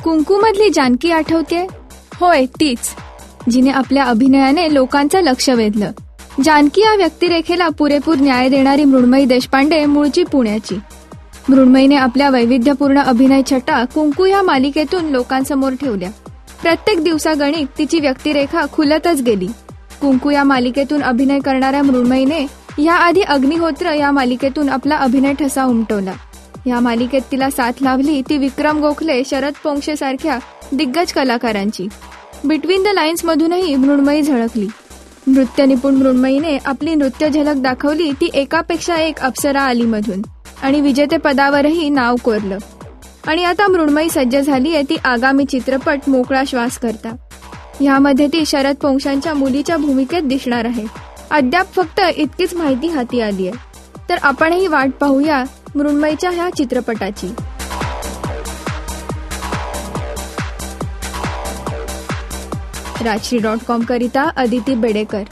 कुंकूमधली जानकी आठवतेय? होय, तीच, जिने आपल्या अभिनयाने लोकांचं लक्ष वेधलं. जानकी या व्यक्तिरेखेला पुरेपूर न्याय देणारी मृण्मयी देशपांडे मूळची पुण्याची. मृण्मयीने आपल्या वैविध्यपूर्ण अभिनय छटा कुंकू या मालिकेतून लोकांसमोर ठेवल्या. प्रत्येक दिवसागणिक तिची व्यक्तिरेखा खुलतच गेली. कुंकू या मालिकेतून अभिनय करणाऱ्या मृण्मयीने याआधी अग्निहोत्र या मालिकेतून आपला अभिनय ठसा उमटवला. या मालिकेत तिला साथ लाभली ती विक्रम गोखले, शरद पोंक्षे सारख्या दिग्गज कलाकारांची. बिटवीन द लाईन्स मधूनही मृण्मयी झळकली. नृत्य निपुण मृण्मयीने आपली नृत्य झलक दाखवली ती एकापेक्षा एक अप्सरा आलीमधून आणि विजेतेपदावरही नाव कोरलं. आणि आता मृण्मयी सज्ज झालीये ती आगामी चित्रपट मोकळा श्वास करता. यामध्ये ती शरद पोंक्षांच्या मुलीच्या भूमिकेत दिसणार आहे. अद्याप फक्त इतकीच माहिती हाती आली आहे. तर आपणही वाट पाहूया मृण्मयीच्या ह्या चित्रपटाची. राजश्री.com करिता अदिती बेडेकर.